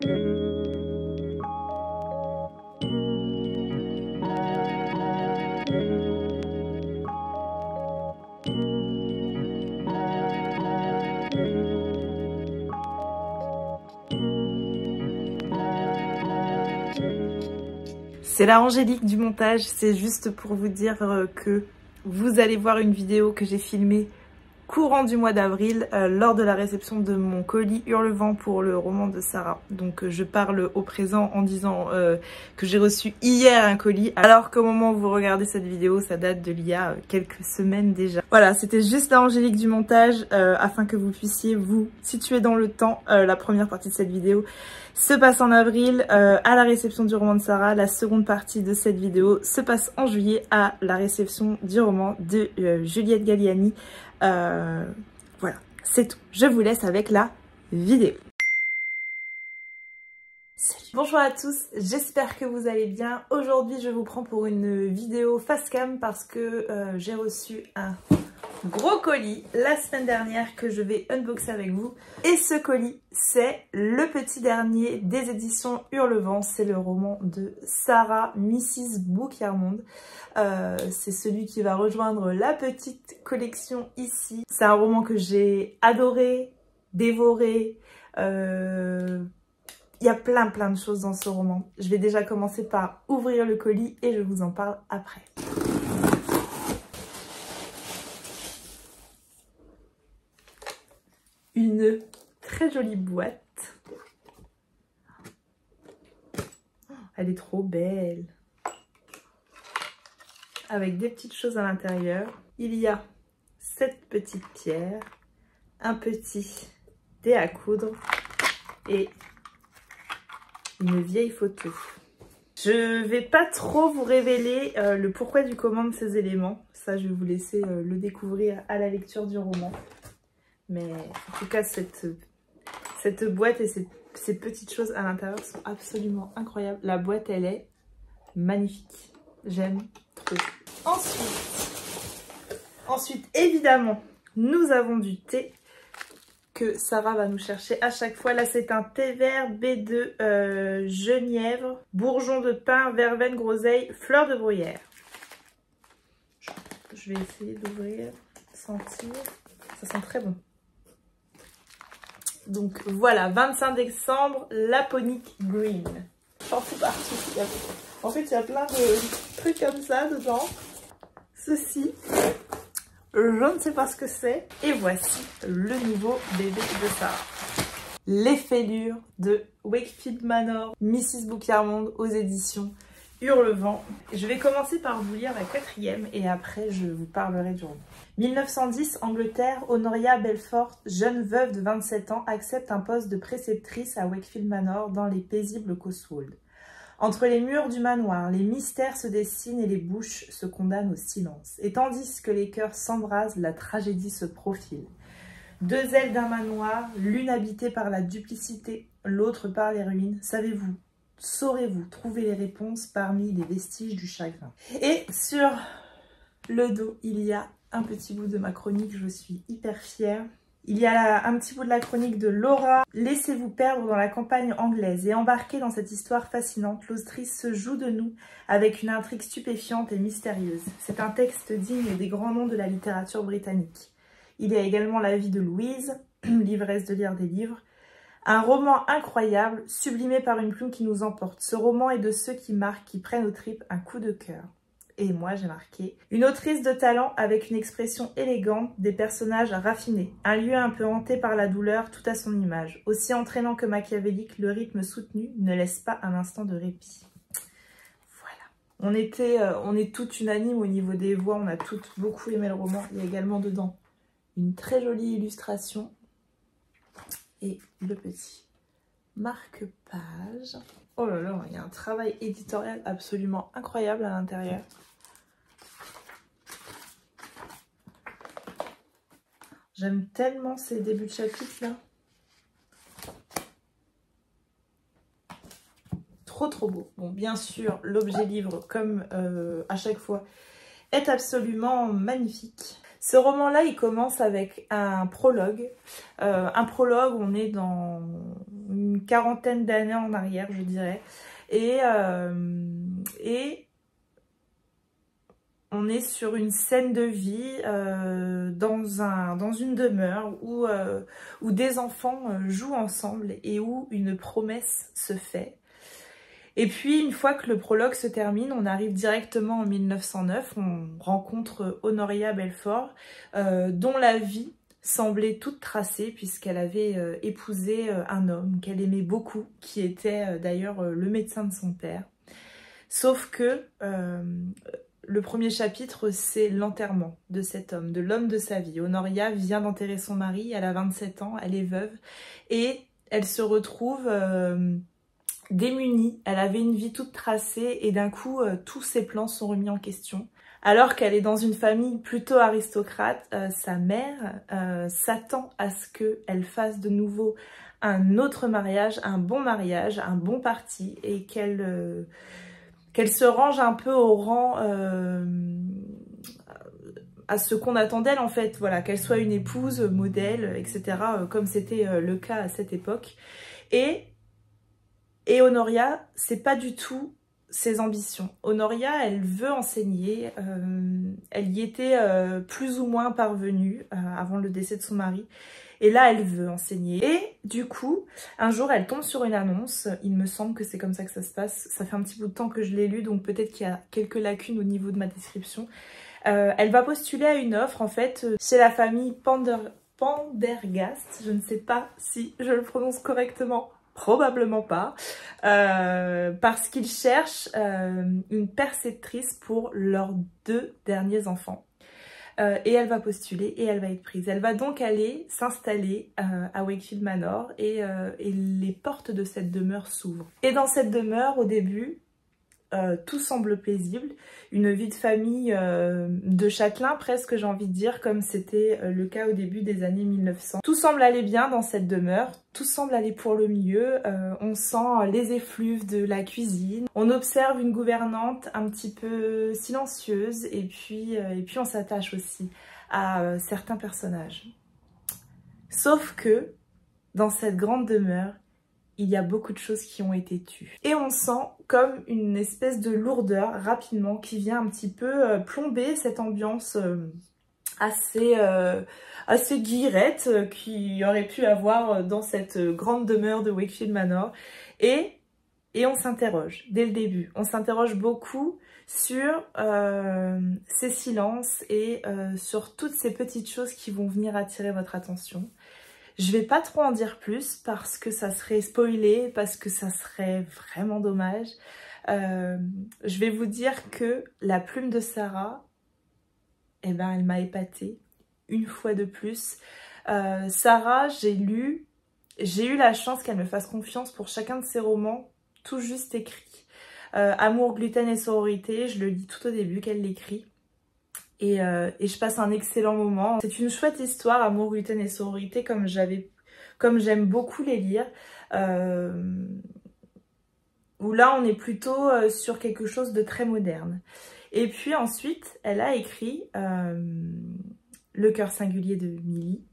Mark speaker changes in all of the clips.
Speaker 1: C'est la Angélique du montage, c'est juste pour vous dire que vous allez voir une vidéo que j'ai filmée courant du mois d'avril lors de la réception de mon colis Hurlevent pour le roman de Sarah. Donc je parle au présent en disant que j'ai reçu hier un colis, alors qu'au moment où vous regardez cette vidéo, ça date de l'il y a quelques semaines déjà. Voilà, c'était juste la Angélique du montage afin que vous puissiez vous situer dans le temps. La première partie de cette vidéo se passe en avril à la réception du roman de Sarah. La seconde partie de cette vidéo se passe en juillet à la réception du roman de Juliette Galliani. Voilà, c'est tout. Je vous laisse avec la vidéo. Salut. Bonjour à tous, j'espère que vous allez bien. Aujourd'hui, je vous prends pour une vidéo face cam parce que j'ai reçu un gros colis la semaine dernière que je vais unboxer avec vous. Et ce colis, c'est le petit dernier des éditions Hurlevent. C'est le roman de Sarah, Mrs. Book-Yarmond. C'est celui qui va rejoindre la petite collection ici. C'est un roman que j'ai adoré, dévoré. Il y a plein de choses dans ce roman. Je vais déjà commencer par ouvrir le colis et je vous en parle après. Une très jolie boîte. Elle est trop belle. Avec des petites choses à l'intérieur. Il y a cette petite pierre, un petit dé à coudre et une vieille photo. Je vais pas trop vous révéler le pourquoi du comment de ces éléments. Ça, je vais vous laisser le découvrir à la lecture du roman. Mais en tout cas, cette boîte et ces petites choses à l'intérieur sont absolument incroyables. La boîte, elle est magnifique. J'aime trop. Ensuite, évidemment, nous avons du thé que Sarah va nous chercher à chaque fois. Là, c'est un thé vert B2 genièvre, bourgeon de pin, verveine, groseille, fleur de bruyère. Je vais essayer d'ouvrir, sentir. Ça sent très bon. Donc voilà, 25 décembre, Laponic Green. J'en fous partout. En fait, il y a plein de trucs comme ça dedans. Ceci, je ne sais pas ce que c'est. Et voici le nouveau bébé de Sarah. Les fêlures de Wakefield Manor, Mrs. Book-Yarmond aux éditions Hurlevent. Je vais commencer par vous lire la 4e et après je vous parlerai du roman. 1910, Angleterre, Honoria Belfort, jeune veuve de 27 ans, accepte un poste de préceptrice à Wakefield Manor dans les paisibles Cotswolds. Entre les murs du manoir, les mystères se dessinent et les bouches se condamnent au silence. Et tandis que les cœurs s'embrasent, la tragédie se profile. Deux ailes d'un manoir, l'une habitée par la duplicité, l'autre par les ruines. Savez-vous, saurez-vous trouver les réponses parmi les vestiges du chagrin? Et sur le dos, il y a un petit bout de ma chronique, je suis hyper fière. Il y a un petit bout de la chronique de Laura. Laissez-vous perdre dans la campagne anglaise et embarquez dans cette histoire fascinante. L'autrice se joue de nous avec une intrigue stupéfiante et mystérieuse. C'est un texte digne des grands noms de la littérature britannique. Il y a également la vie de Louise, l'ivresse de lire des livres. Un roman incroyable, sublimé par une plume qui nous emporte. Ce roman est de ceux qui marquent, qui prennent aux tripes un coup de cœur. Et moi, j'ai marqué une autrice de talent avec une expression élégante, des personnages raffinés. Un lieu un peu hanté par la douleur, tout à son image. Aussi entraînant que machiavélique, le rythme soutenu ne laisse pas un instant de répit. Voilà. On est toutes unanimes au niveau des voix, on a toutes beaucoup aimé le roman. Il y a également dedans une très jolie illustration. Et le petit marque-page. Oh là là, il y a un travail éditorial absolument incroyable à l'intérieur. J'aime tellement ces débuts de chapitre là. Trop beau. Bon, bien sûr, l'objet livre, comme à chaque fois, est absolument magnifique. Ce roman-là, il commence avec un prologue. Un prologue, on est dans une une quarantaine d'années en arrière, je dirais. Et on est sur une scène de vie dans une demeure où des enfants jouent ensemble et où une promesse se fait. Et puis, une fois que le prologue se termine, on arrive directement en 1909. On rencontre Honoria Belfort, dont la vie semblait toute tracée puisqu'elle avait épousé un homme qu'elle aimait beaucoup, qui était d'ailleurs le médecin de son père. Sauf que le premier chapitre, c'est l'enterrement de cet homme, de l'homme de sa vie. Honoria vient d'enterrer son mari, elle a 27 ans, elle est veuve, et elle se retrouve démunie. Elle avait une vie toute tracée et d'un coup, tous ses plans sont remis en question. Alors qu'elle est dans une famille plutôt aristocrate, sa mère s'attend à ce qu'elle fasse de nouveau un autre mariage, un bon parti, et qu'elle se range un peu au rang à ce qu'on attend d'elle en fait, voilà, qu'elle soit une épouse, modèle, etc., comme c'était le cas à cette époque. Et Honoria, c'est pas du tout ses ambitions. Honoria, elle veut enseigner, elle y était plus ou moins parvenue avant le décès de son mari. Et là, elle veut enseigner. Et du coup, un jour, elle tombe sur une annonce. Il me semble que c'est comme ça que ça se passe. Ça fait un petit bout de temps que je l'ai lu, donc peut-être qu'il y a quelques lacunes au niveau de ma description. Elle va postuler à une offre, en fait, chez la famille Pendergast. Je ne sais pas si je le prononce correctement. Probablement pas. Parce qu'ils cherchent une préceptrice pour leurs 2 derniers enfants. Et elle va postuler et elle va être prise. Elle va donc aller s'installer à Wakefield Manor et les portes de cette demeure s'ouvrent. Et dans cette demeure, au début, tout semble paisible. Une vie de famille de châtelain presque, j'ai envie de dire, comme c'était le cas au début des années 1900. Tout semble aller bien dans cette demeure, tout semble aller pour le mieux. On sent les effluves de la cuisine. On observe une gouvernante un petit peu silencieuse et puis on s'attache aussi à certains personnages. Sauf que dans cette grande demeure, il y a beaucoup de choses qui ont été tues. Et on sent comme une espèce de lourdeur rapidement qui vient un petit peu plomber cette ambiance assez guillerette qu'il y aurait pu avoir dans cette grande demeure de Wakefield Manor. Et on s'interroge dès le début. On s'interroge beaucoup sur ces silences et sur toutes ces petites choses qui vont venir attirer votre attention. Je vais pas trop en dire plus parce que ça serait spoilé, parce que ça serait vraiment dommage. Je vais vous dire que la plume de Sarah, eh ben, elle m'a épatée une fois de plus. Sarah, j'ai eu la chance qu'elle me fasse confiance pour chacun de ses romans tout juste écrits. Amour, gluten et sororité, je le lis tout au début qu'elle l'écrit. Et je passe un excellent moment. C'est une chouette histoire, Amour, gluten et sororité, comme j'aime beaucoup les lire. Où là, on est plutôt sur quelque chose de très moderne. Et puis ensuite, elle a écrit Le cœur singulier de Milly.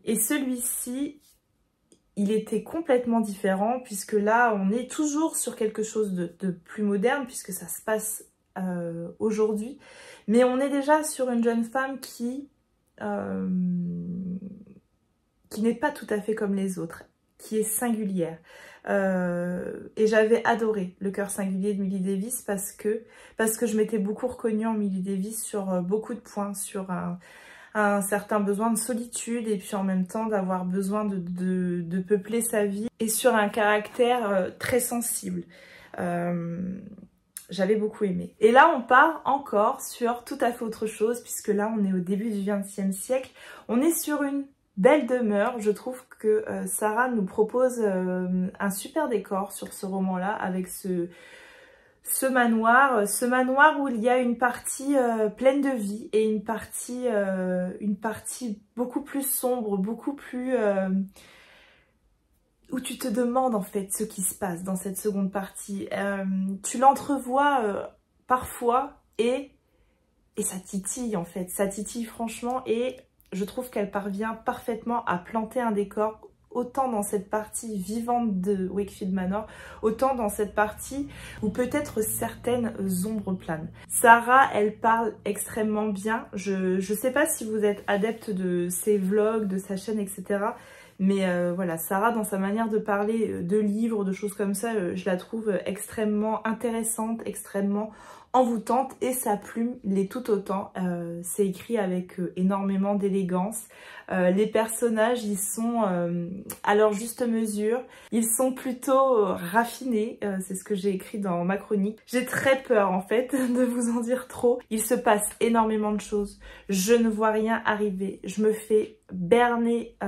Speaker 1: Et celui-ci, il était complètement différent, puisque là, on est toujours sur quelque chose de plus moderne, puisque ça se passe aujourd'hui. Mais on est déjà sur une jeune femme qui n'est pas tout à fait comme les autres, qui est singulière. Et j'avais adoré Le cœur singulier de Milly Davis parce que je m'étais beaucoup reconnue en Milly Davis sur beaucoup de points, sur un certain besoin de solitude et puis en même temps d'avoir besoin de peupler sa vie et sur un caractère très sensible. J'avais beaucoup aimé. Et là, on part encore sur tout à fait autre chose, puisque là, on est au début du XXe siècle. On est sur une belle demeure. Je trouve que Sarah nous propose un super décor sur ce roman-là, avec ce manoir où il y a une partie pleine de vie et une partie beaucoup plus sombre, beaucoup plus... où tu te demandes en fait ce qui se passe dans cette seconde partie. Tu l'entrevois parfois et ça titille en fait, ça titille franchement, et je trouve qu'elle parvient parfaitement à planter un décor autant dans cette partie vivante de Wakefield Manor, autant dans cette partie où peut-être certaines ombres planent. Sarah, elle parle extrêmement bien. Je sais pas si vous êtes adepte de ses vlogs, de sa chaîne, etc. Mais voilà, Sarah, dans sa manière de parler de livres, de choses comme ça, je la trouve extrêmement intéressante, extrêmement envoûtante, et sa plume l'est tout autant. C'est écrit avec énormément d'élégance. Les personnages, ils sont à leur juste mesure. Ils sont plutôt raffinés, c'est ce que j'ai écrit dans ma chronique. J'ai très peur en fait de vous en dire trop. Il se passe énormément de choses. Je ne vois rien arriver. Je me fais berner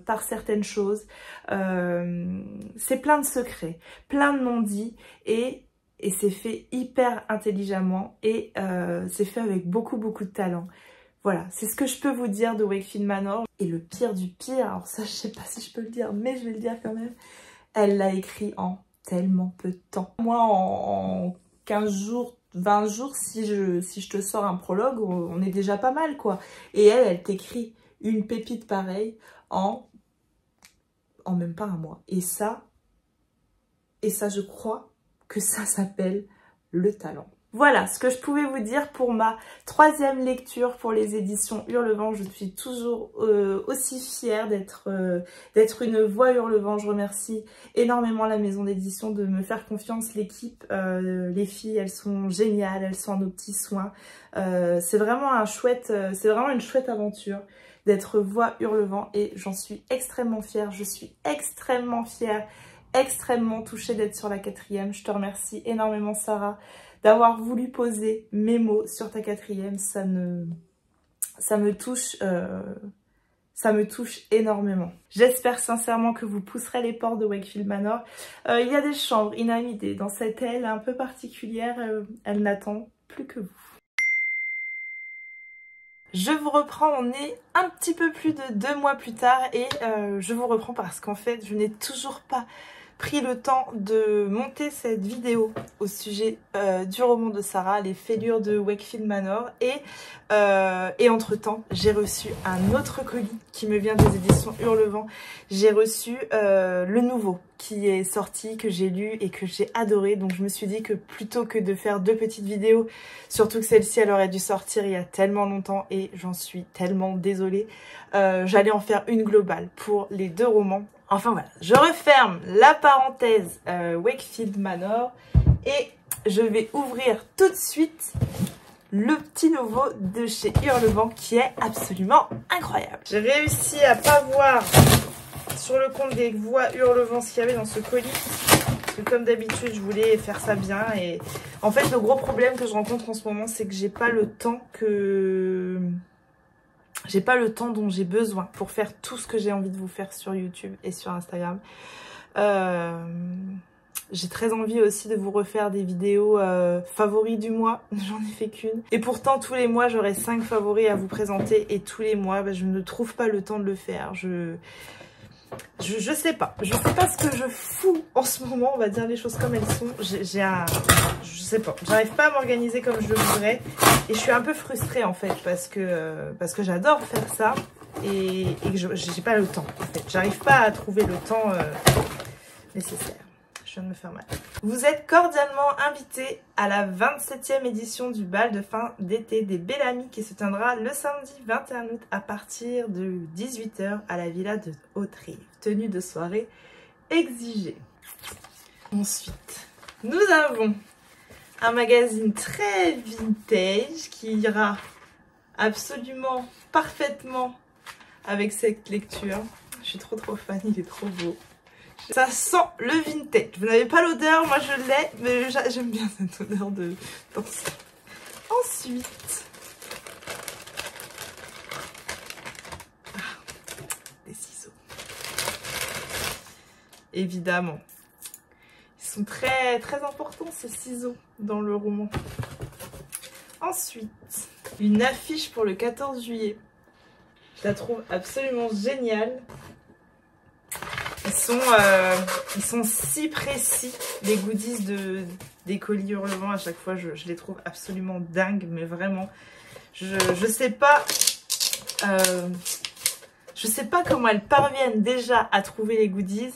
Speaker 1: par certaines choses. C'est plein de secrets, plein de non-dits, et c'est fait hyper intelligemment, et c'est fait avec beaucoup de talent. Voilà, c'est ce que je peux vous dire de Wakefield Manor. Et le pire du pire, alors ça je sais pas si je peux le dire, mais je vais le dire quand même, elle l'a écrit en tellement peu de temps. Moi en 15 jours, 20 jours, si je te sors un prologue, on est déjà pas mal quoi. Et elle t'écrit une pépite pareille en même pas un mois. Et ça je crois que ça s'appelle le talent. Voilà ce que je pouvais vous dire pour ma 3e lecture pour les éditions Hurlevent. Je suis toujours aussi fière d'être une voix Hurlevent. Je remercie énormément la maison d'édition de me faire confiance, l'équipe, les filles, elles sont géniales, elles sont en nos petits soins. C'est vraiment une chouette aventure d'être voix Hurlevent, et j'en suis extrêmement fière. Je suis extrêmement fière, extrêmement touchée d'être sur la 4e. Je te remercie énormément Sarah d'avoir voulu poser mes mots sur ta 4e. Ça me touche énormément. J'espère sincèrement que vous pousserez les portes de Wakefield Manor. Il y a des chambres inhabitées dans cette aile un peu particulière. Elle n'attend plus que vous. Je vous reprends, on est un petit peu plus de 2 mois plus tard, et je vous reprends parce qu'en fait je n'ai toujours pas pris le temps de monter cette vidéo au sujet du roman de Sarah, Les Fêlures de Wakefield Manor, et entre temps j'ai reçu un autre colis qui me vient des éditions Hurlevent. J'ai reçu le nouveau qui est sorti, que j'ai lu et que j'ai adoré, donc je me suis dit que plutôt que de faire 2 petites vidéos, surtout que celle-ci elle aurait dû sortir il y a tellement longtemps et j'en suis tellement désolée, j'allais en faire une globale pour les 2 romans. Enfin voilà, je referme la parenthèse Wakefield Manor et je vais ouvrir tout de suite le petit nouveau de chez Hurlevent qui est absolument incroyable. J'ai réussi à pas voir sur le compte des voix Hurlevent ce qu'il y avait dans ce colis, parce que comme d'habitude je voulais faire ça bien, et en fait le gros problème que je rencontre en ce moment, c'est que j'ai pas le temps dont j'ai besoin pour faire tout ce que j'ai envie de vous faire sur YouTube et sur Instagram. J'ai très envie aussi de vous refaire des vidéos favoris du mois. J'en ai fait qu'une. Et pourtant, tous les mois, j'aurai 5 favoris à vous présenter. Et tous les mois, je ne trouve pas le temps de le faire. Je sais pas. Je sais pas ce que je fous en ce moment. On va dire les choses comme elles sont. Je sais pas. J'arrive pas à m'organiser comme je le voudrais. Et je suis un peu frustrée en fait. Parce que j'adore faire ça. Et que j'ai pas le temps en fait. J'arrive pas à trouver le temps nécessaire. Je viens de me faire mal. Vous êtes cordialement invités à la 27e édition du bal de fin d'été des Bellamy qui se tiendra le samedi 21 août à partir de 18 h à la villa de Haute-Rive. Tenue de soirée exigée. Ensuite, nous avons un magazine très vintage qui ira absolument parfaitement avec cette lecture. Je suis trop fan, il est trop beau. Ça sent le vintage. Vous n'avez pas l'odeur, moi je l'ai, mais j'aime bien cette odeur de danse. Ensuite, des ciseaux. Évidemment. Ils sont très importants ces ciseaux dans le roman. Ensuite, une affiche pour le 14 juillet. Je la trouve absolument géniale. Ils sont si précis, les goodies des colis Hurlevent. À chaque fois, je les trouve absolument dingues, mais vraiment, je sais pas Je sais pas comment elles parviennent déjà à trouver les goodies.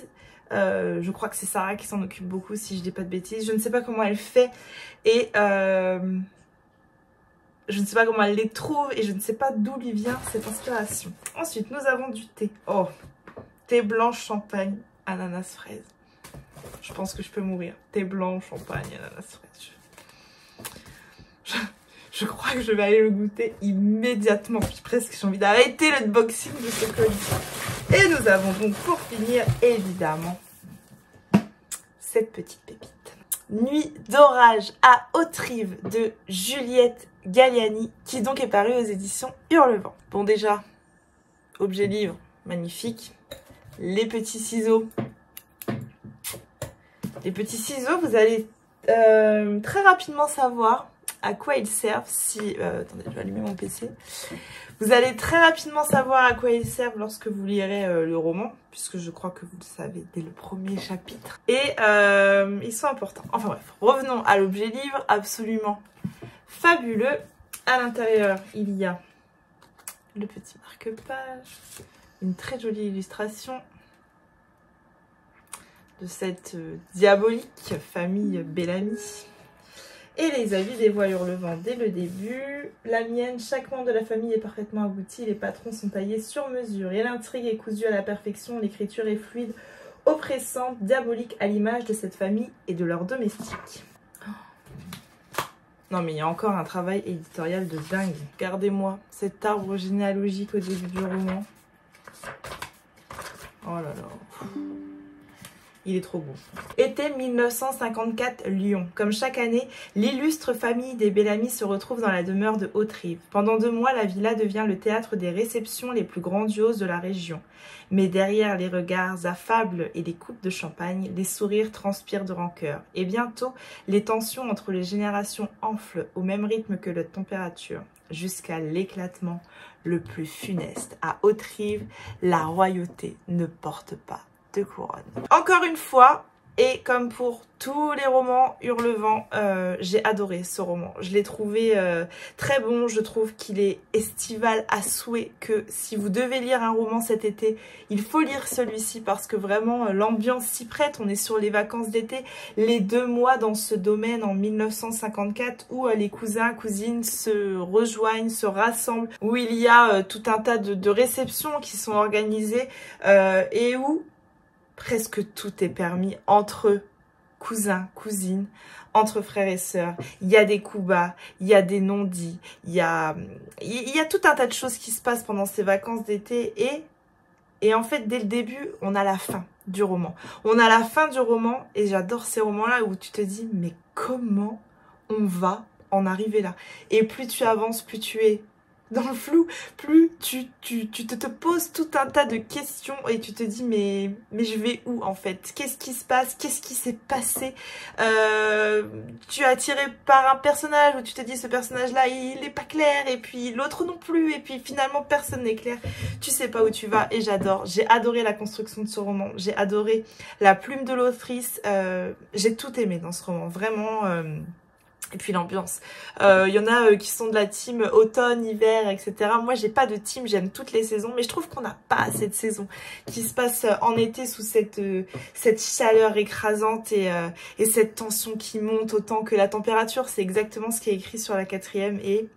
Speaker 1: Je crois que c'est Sarah qui s'en occupe beaucoup, si je dis pas de bêtises. Je ne sais pas comment elle fait et je ne sais pas comment elle les trouve et je ne sais pas d'où lui vient cette inspiration. Ensuite, nous avons du thé. Oh, thé blanc, champagne, ananas, fraise. Je pense que je peux mourir. Thé blanc, champagne, ananas, fraise. Je crois que je vais aller le goûter immédiatement. J'ai envie d'arrêter l'unboxing de ce colis. Et nous avons donc pour finir, évidemment, cette petite pépite. Nuit d'orage à Haute-Rive de Juliette Galliani, qui donc est paru aux éditions Hurlevent. Bon, déjà, objet livre, magnifique. Les petits ciseaux. Les petits ciseaux, vous allez très rapidement savoir à quoi ils servent si... attendez, je vais allumer mon PC. Vous allez très rapidement savoir à quoi ils servent lorsque vous lirez le roman, puisque je crois que vous le savez dès le premier chapitre. Et ils sont importants. Enfin bref, revenons à l'objet livre, absolument fabuleux. À l'intérieur, il y a le petit marque-page, une très jolie illustration de cette diabolique famille Bellamy. Et les avis des voix Hurlevent dès le début. La mienne, chaque membre de la famille est parfaitement abouti. Les patrons sont taillés sur mesure. Et l'intrigue est cousue à la perfection. L'écriture est fluide, oppressante, diabolique à l'image de cette famille et de leurs domestiques. Non mais il y a encore un travail éditorial de dingue. Regardez-moi cet arbre généalogique au début du roman. Oh là là. Il est trop beau. Été 1954, Lyon. Comme chaque année, l'illustre famille des Bellamy se retrouve dans la demeure de Haute-Rive. Pendant 2 mois, la villa devient le théâtre des réceptions les plus grandioses de la région. Mais derrière les regards affables et les coupes de champagne, les sourires transpirent de rancœur. Et bientôt, les tensions entre les générations enflent au même rythme que la température, jusqu'à l'éclatement le plus funeste. À Haute-Rive, la royauté ne porte pas de couronne. Encore une fois, et comme pour tous les romans Hurlevent, j'ai adoré ce roman. Je l'ai trouvé très bon. Je trouve qu'il est estival à souhait, que si vous devez lire un roman cet été, il faut lire celui-ci parce que vraiment l'ambiance s'y prête. On est sur les vacances d'été, les 2 mois dans ce domaine en 1954 où les cousins, cousines se rejoignent, se rassemblent, où il y a tout un tas de réceptions qui sont organisées et où presque tout est permis entre cousins, cousines, entre frères et sœurs. Il y a des coups bas, il y a des non-dits, il y a tout un tas de choses qui se passent pendant ces vacances d'été et en fait, dès le début, on a la fin du roman. On a la fin du roman et j'adore ces romans-là où tu te dis, mais comment on va en arriver là? Et plus tu avances, plus tu es dans le flou, plus tu te poses tout un tas de questions et tu te dis mais je vais où en fait? Qu'est-ce qui se passe? Qu'est-ce qui s'est passé? Tu es attiré par un personnage où tu te dis ce personnage-là il est pas clair et puis l'autre non plus et puis finalement personne n'est clair. Tu sais pas où tu vas et j'adore. J'ai adoré la construction de ce roman. J'ai adoré la plume de l'autrice. J'ai tout aimé dans ce roman. Vraiment... Et puis l'ambiance. Il y en a qui sont de la team automne, hiver, etc. Moi, j'ai pas de team, j'aime toutes les saisons. Mais je trouve qu'on n'a pas cette saison qui se passe en été sous cette chaleur écrasante et cette tension qui monte autant que la température. C'est exactement ce qui est écrit sur la 4e et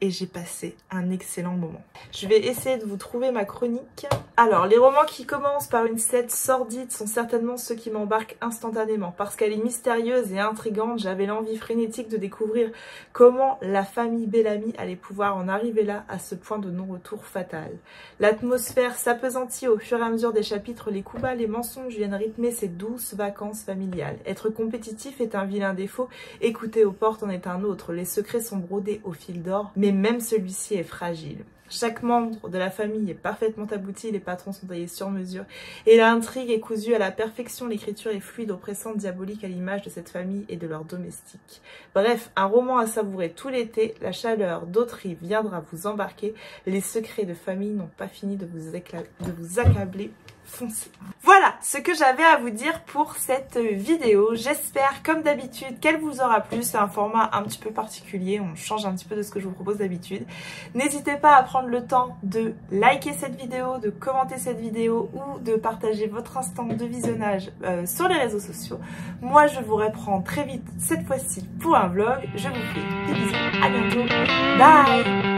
Speaker 1: j'ai passé un excellent moment. Je vais essayer de vous trouver ma chronique. Alors, les romans qui commencent par une scène sordide sont certainement ceux qui m'embarquent instantanément. Parce qu'elle est mystérieuse et intrigante, j'avais l'envie frénétique de découvrir comment la famille Bellamy allait pouvoir en arriver là, à ce point de non-retour fatal. L'atmosphère s'appesantit au fur et à mesure des chapitres, les coups bas, les mensonges viennent rythmer ces douces vacances familiales. Être compétitif est un vilain défaut, écouter aux portes en est un autre. Les secrets sont brodés au fil d'or, mais même celui-ci est fragile. Chaque membre de la famille est parfaitement abouti, les patrons sont taillés sur mesure et l'intrigue est cousue à la perfection, l'écriture est fluide, oppressante, diabolique à l'image de cette famille et de leurs domestiques. Bref, un roman à savourer tout l'été, la chaleur d'Haute-Rive viendra vous embarquer, les secrets de famille n'ont pas fini de vous accabler, foncez. Voilà, ce que j'avais à vous dire pour cette vidéo. J'espère comme d'habitude qu'elle vous aura plu. C'est un format un petit peu particulier, on change un petit peu de ce que je vous propose d'habitude. N'hésitez pas à prendre le temps de liker cette vidéo, de commenter cette vidéo ou de partager votre instant de visionnage sur les réseaux sociaux. Moi je vous reprends très vite cette fois-ci pour un vlog. Je vous fais des bisous, à bientôt, bye.